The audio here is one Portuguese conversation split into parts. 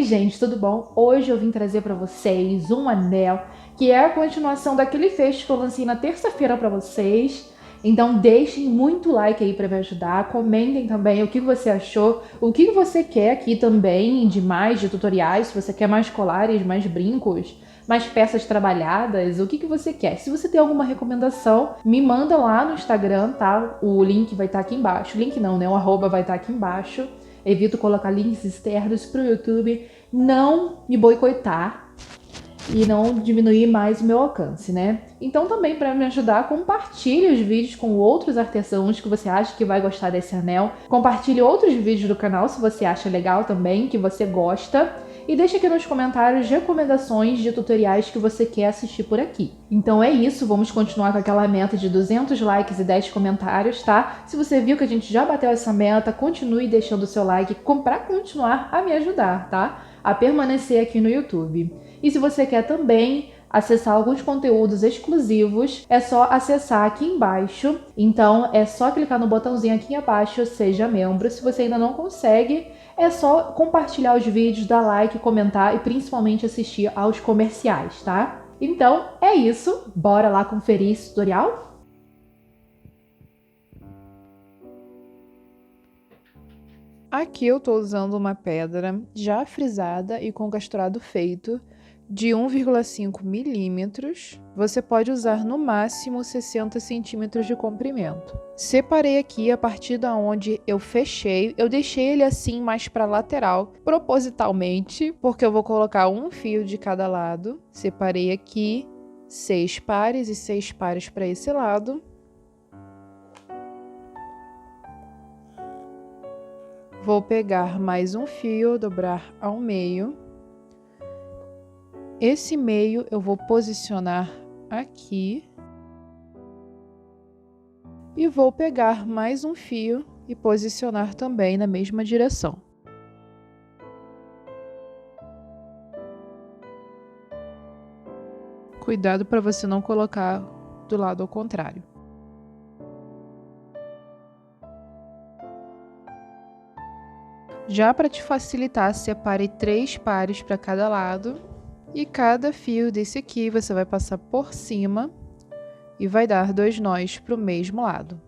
gente, tudo bom? Hoje eu vim trazer para vocês um anel que é a continuação daquele fecho que eu lancei na terça-feira para vocês. Então deixem muito like aí para me ajudar, comentem também o que você achou, o que você quer aqui também de mais de tutoriais, se você quer mais colares, mais brincos, mais peças trabalhadas, o que você quer. Se você tem alguma recomendação, me manda lá no Instagram, tá? O link vai estar aqui embaixo. Link não, né? O arroba vai estar aqui embaixo. Evito colocar links externos pro YouTube não me boicotar e não diminuir mais o meu alcance, né? Então também, para me ajudar, compartilhe os vídeos com outros artesãos que você acha que vai gostar desse anel. Compartilhe outros vídeos do canal se você acha legal também, que você gosta. E deixa aqui nos comentários recomendações de tutoriais que você quer assistir por aqui. Então é isso, vamos continuar com aquela meta de 200 likes e 10 comentários, tá? Se você viu que a gente já bateu essa meta, continue deixando o seu like para continuar a me ajudar, tá? A permanecer aqui no YouTube. E se você quer também acessar alguns conteúdos exclusivos, é só acessar aqui embaixo. Então é só clicar no botãozinho aqui abaixo, seja membro. Se você ainda não consegue, é só compartilhar os vídeos, dar like, comentar e principalmente assistir aos comerciais, tá? Então é isso, bora lá conferir esse tutorial? Aqui eu tô usando uma pedra já frisada e com costurado feito de 1,5 milímetros. Você pode usar no máximo 60 centímetros de comprimento. Separei aqui a partir da onde eu fechei, eu deixei ele assim mais para lateral, propositalmente, porque eu vou colocar um fio de cada lado. Separei aqui 6 pares e 6 pares para esse lado. Vou pegar mais um fio, dobrar ao meio. Esse meio eu vou posicionar aqui. E vou pegar mais um fio e posicionar também na mesma direção. Cuidado para você não colocar do lado ao contrário. Já para te facilitar, separe 3 pares para cada lado. E cada fio desse aqui você vai passar por cima e vai dar 2 nós para o mesmo lado.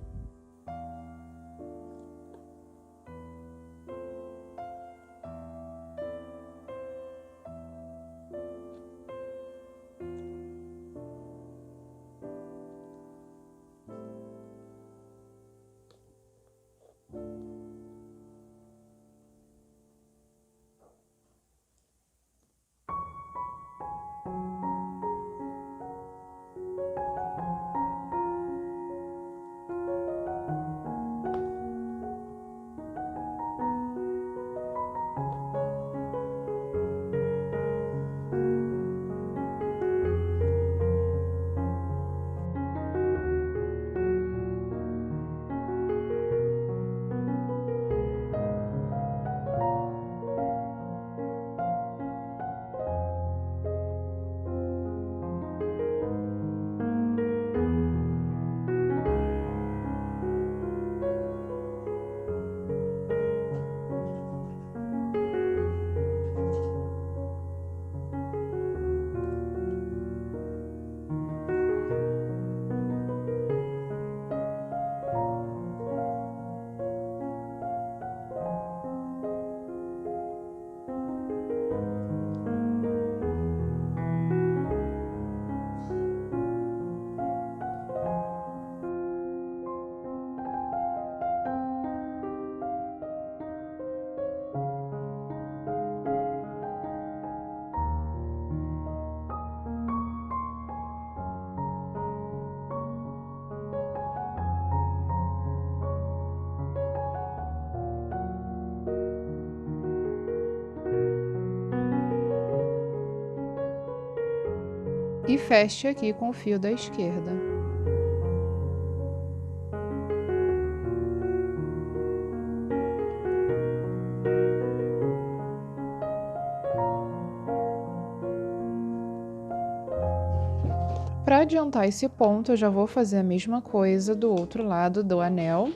E feche aqui com o fio da esquerda. Para adiantar esse ponto, eu já vou fazer a mesma coisa do outro lado do anel.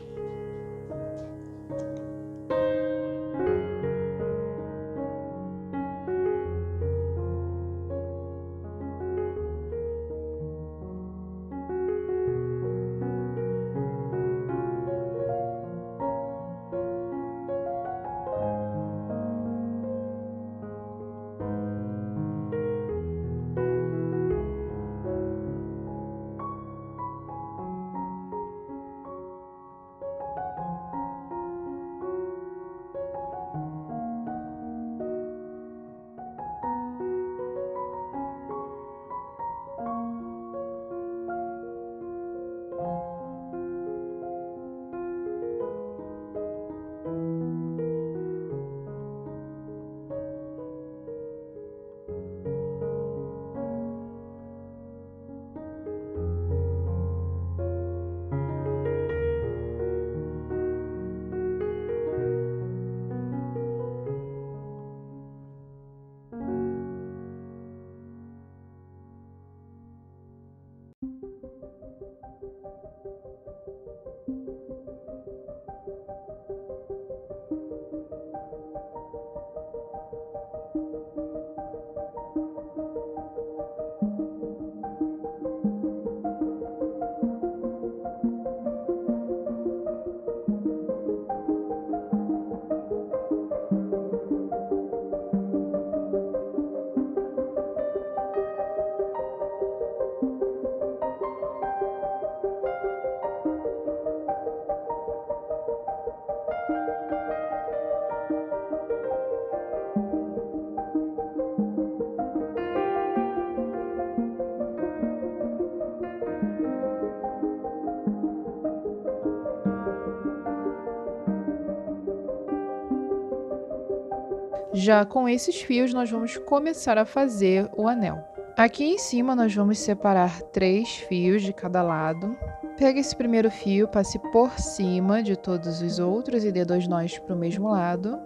Já com esses fios, nós vamos começar a fazer o anel. Aqui em cima, nós vamos separar 3 fios de cada lado. Pega esse primeiro fio, passe por cima de todos os outros e dê 2 nós para o mesmo lado.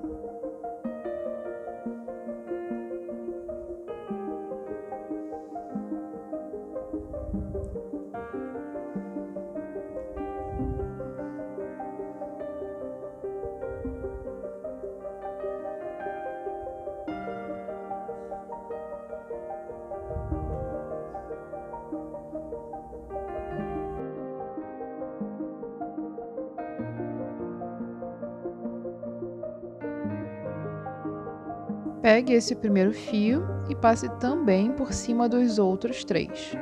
Pegue esse primeiro fio e passe também por cima dos outros 3.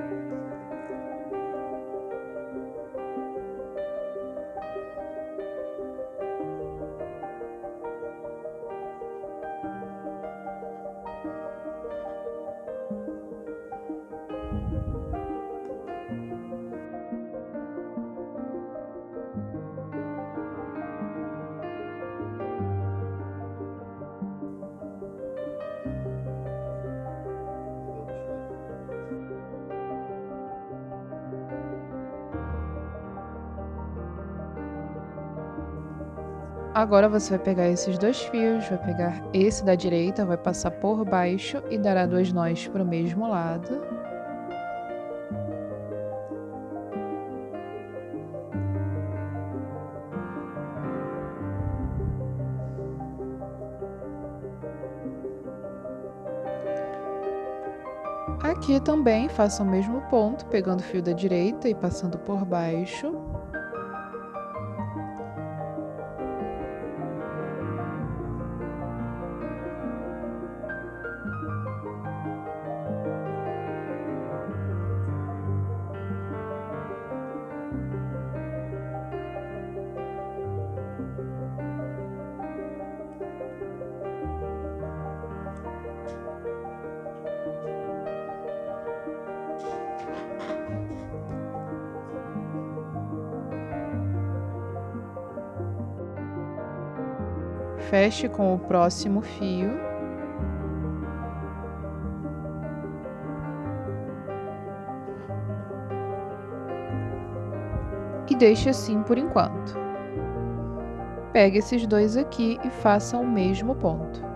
Agora você vai pegar esses 2 fios, vai pegar esse da direita, vai passar por baixo e dará 2 nós para o mesmo lado. Aqui também faça o mesmo ponto, pegando o fio da direita e passando por baixo. Feche com o próximo fio. E deixe assim por enquanto. Pegue esses 2 aqui e faça o mesmo ponto.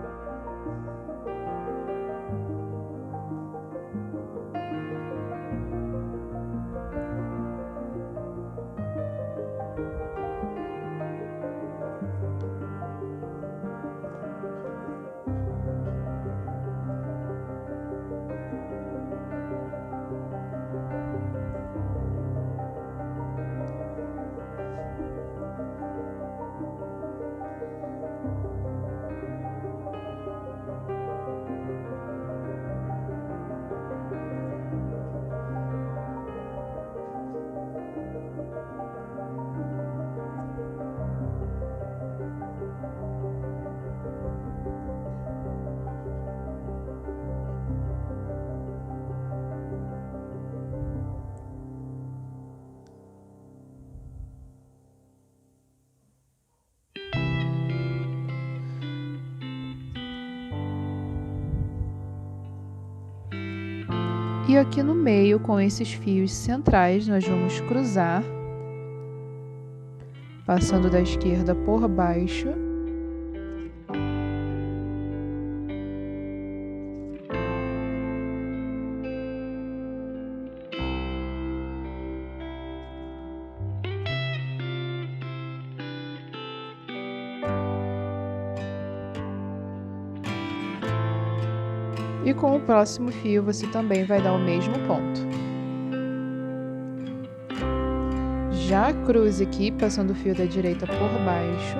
E aqui no meio, com esses fios centrais, nós vamos cruzar, passando da esquerda por baixo. E com o próximo fio você também vai dar o mesmo ponto. Já cruze aqui, passando o fio da direita por baixo.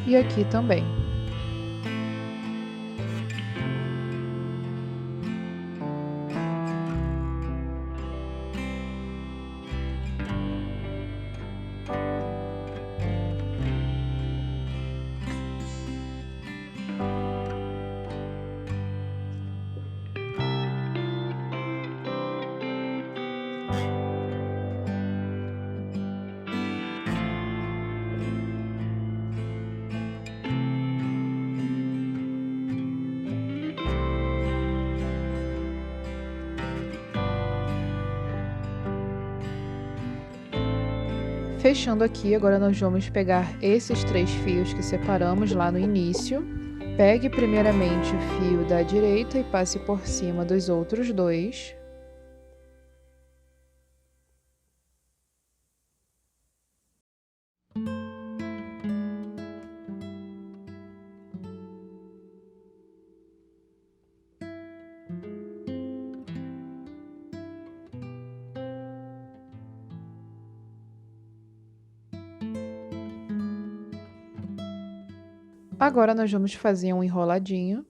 E aqui também. Fechando aqui, agora nós vamos pegar esses 3 fios que separamos lá no início. Pegue primeiramente o fio da direita e passe por cima dos outros 2. Agora nós vamos fazer um enroladinho.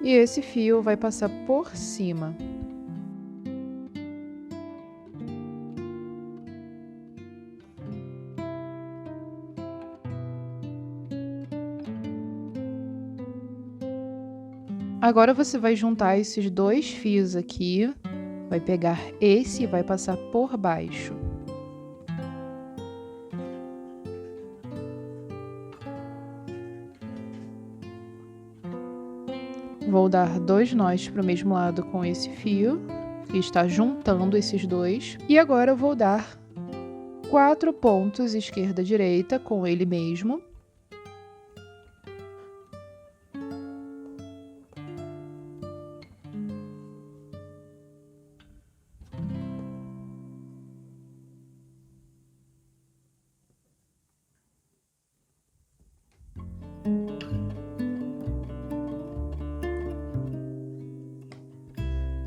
E esse fio vai passar por cima. Agora você vai juntar esses 2 fios aqui, vai pegar esse e vai passar por baixo. Vou dar 2 nós para o mesmo lado com esse fio, que está juntando esses 2. E agora eu vou dar 4 pontos esquerda e direita com ele mesmo.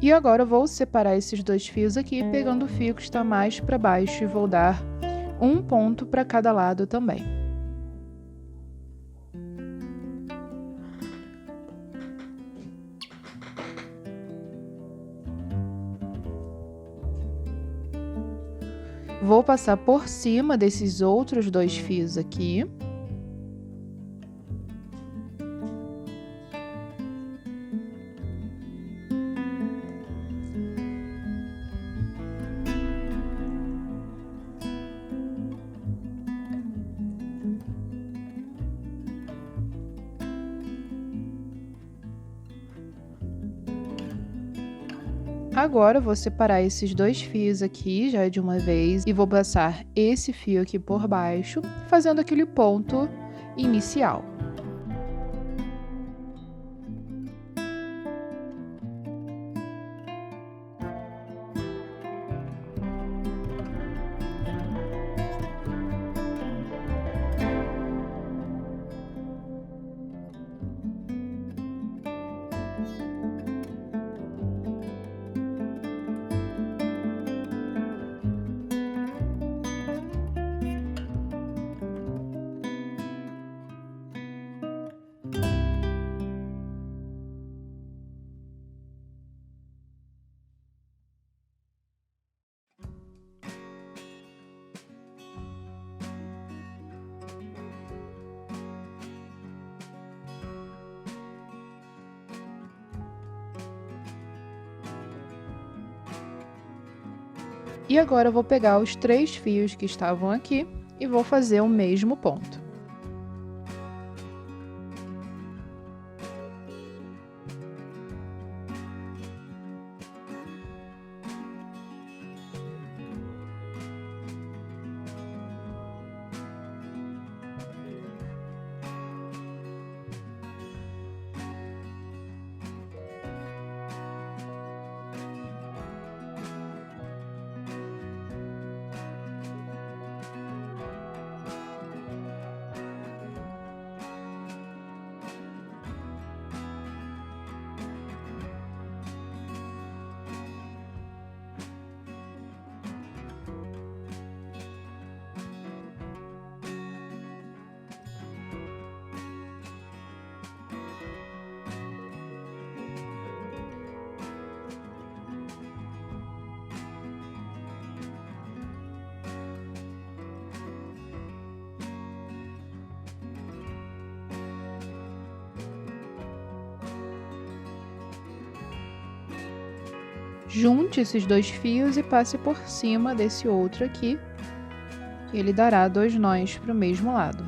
E agora eu vou separar esses 2 fios aqui, pegando o fio que está mais para baixo e vou dar um ponto para cada lado também. Vou passar por cima desses outros 2 fios aqui. Agora eu vou separar esses 2 fios aqui já de uma vez e vou passar esse fio aqui por baixo, fazendo aquele ponto inicial. E agora eu vou pegar os 3 fios que estavam aqui e vou fazer o mesmo ponto. Junte esses 2 fios e passe por cima desse outro aqui, que ele dará 2 nós para o mesmo lado.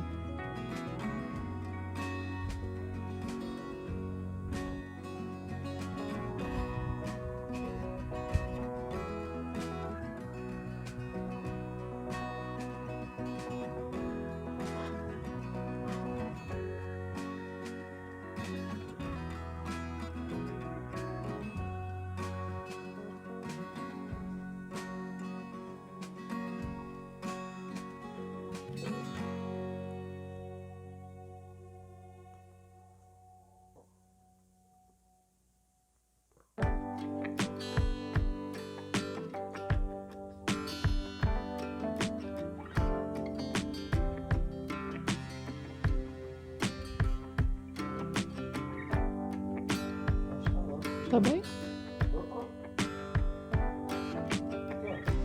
Tá bem?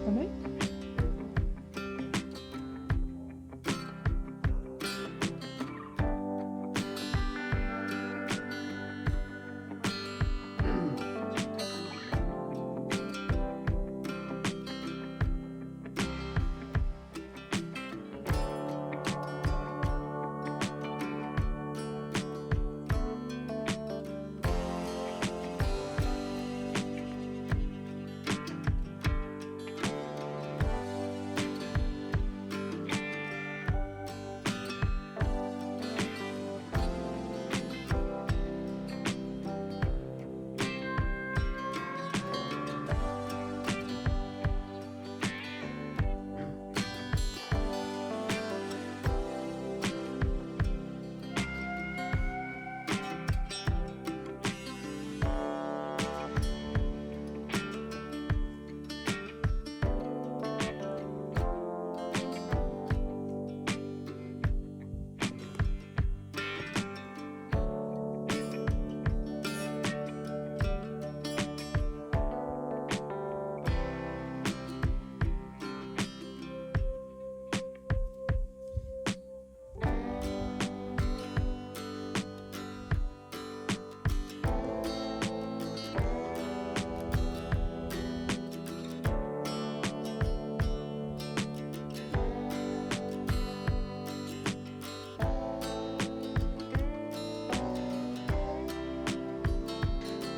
Tá bem?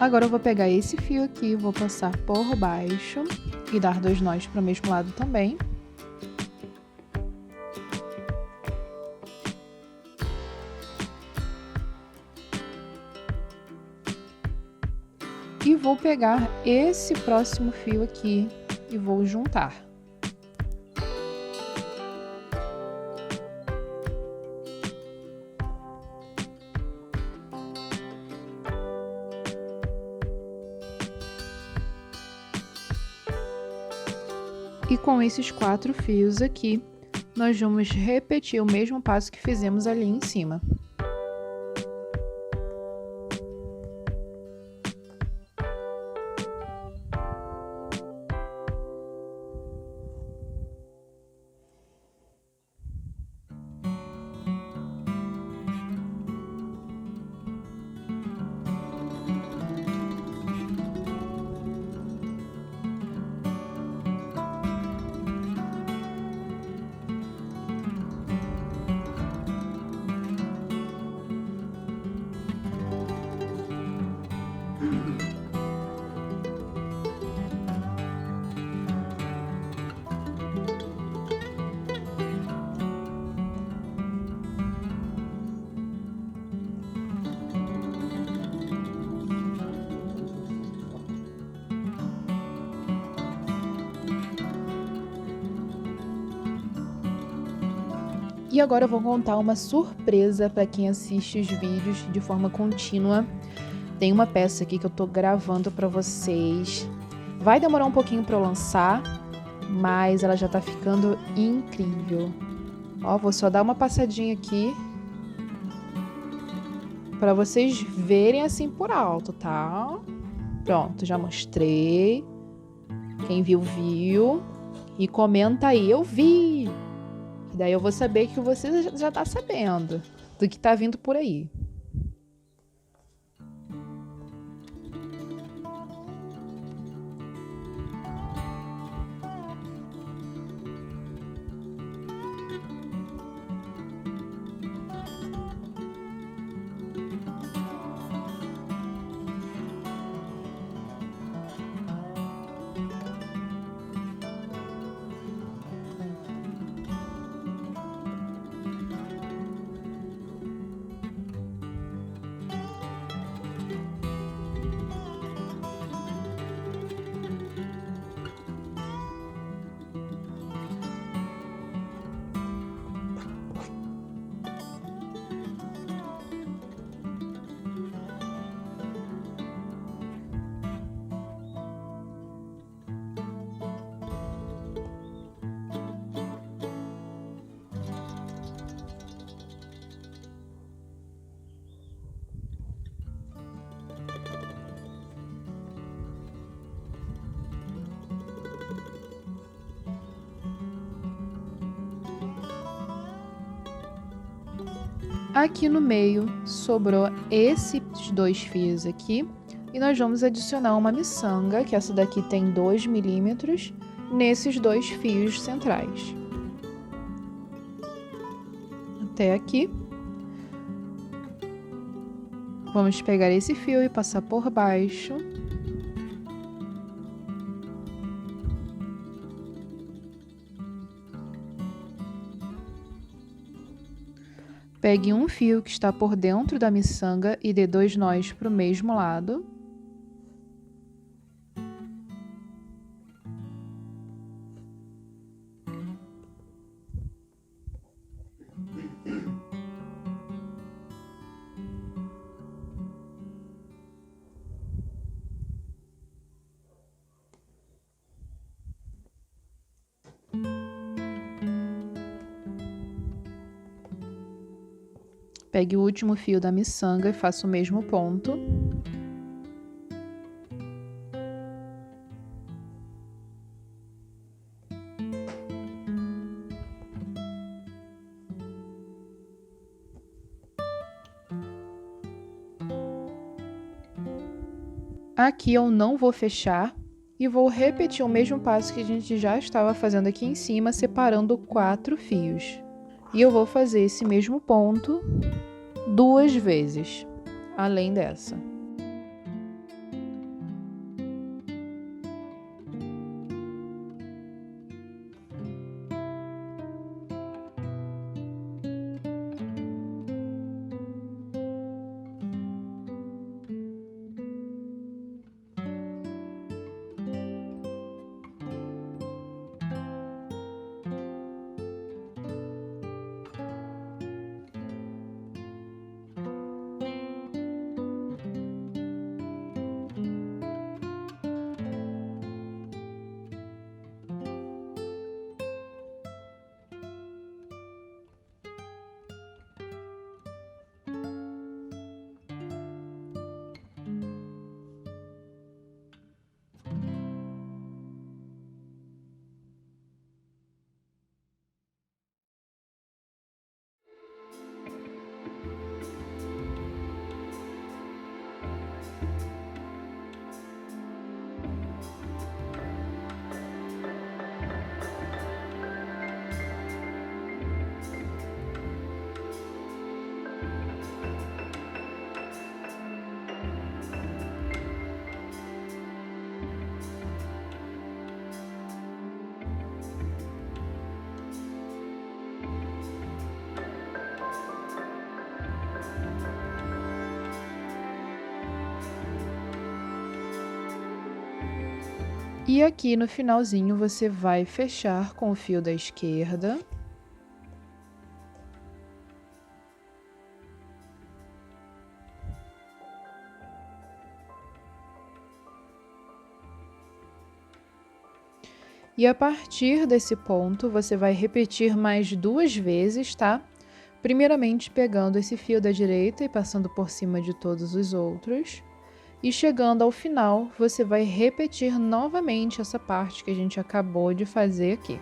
Agora eu vou pegar esse fio aqui, vou passar por baixo e dar 2 nós para o mesmo lado também. E vou pegar esse próximo fio aqui e vou juntar. E com esses 4 fios aqui, nós vamos repetir o mesmo passo que fizemos ali em cima. E agora eu vou contar uma surpresa para quem assiste os vídeos de forma contínua. Tem uma peça aqui que eu tô gravando para vocês. Vai demorar um pouquinho para eu lançar, mas ela já tá ficando incrível. Ó, vou só dar uma passadinha aqui para vocês verem assim por alto, tá? Pronto, já mostrei. Quem viu, viu. E comenta aí, eu vi! E daí eu vou saber que você já tá sabendo do que tá vindo por aí. Aqui no meio sobrou esses 2 fios aqui e nós vamos adicionar uma miçanga, que essa daqui tem 2 milímetros, nesses 2 fios centrais. Até aqui. Vamos pegar esse fio e passar por baixo. Pegue um fio que está por dentro da miçanga e dê 2 nós para o mesmo lado. Pegue o último fio da miçanga e faça o mesmo ponto. Aqui eu não vou fechar e vou repetir o mesmo passo que a gente já estava fazendo aqui em cima, separando 4 fios. E eu vou fazer esse mesmo ponto 2 vezes, além dessa. E aqui no finalzinho você vai fechar com o fio da esquerda. E a partir desse ponto, você vai repetir mais 2 vezes, tá? Primeiramente pegando esse fio da direita e passando por cima de todos os outros. E chegando ao final, você vai repetir novamente essa parte que a gente acabou de fazer aqui.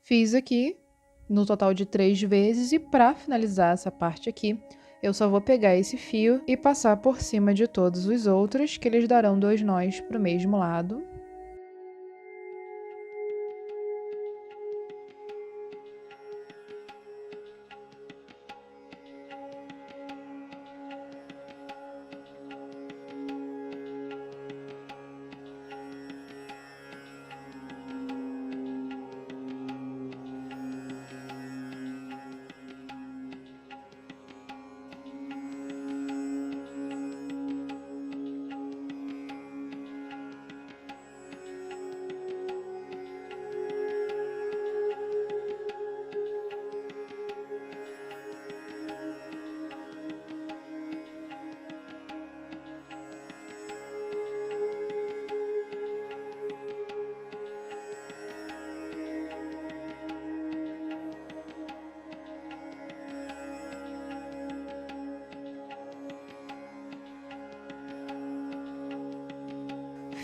Fiz aqui no total de 3 vezes e para finalizar essa parte aqui, eu só vou pegar esse fio e passar por cima de todos os outros, que eles darão 2 nós para o mesmo lado.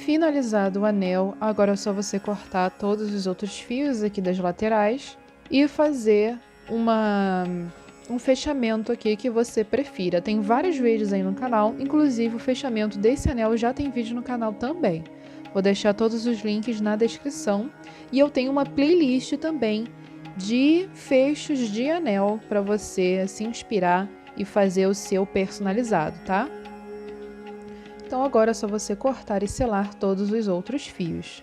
Finalizado o anel, agora é só você cortar todos os outros fios aqui das laterais e fazer um fechamento aqui que você prefira. Tem vários vídeos aí no canal, inclusive o fechamento desse anel já tem vídeo no canal também. Vou deixar todos os links na descrição e eu tenho uma playlist também de fechos de anel para você se inspirar e fazer o seu personalizado, tá? Então agora é só você cortar e selar todos os outros fios.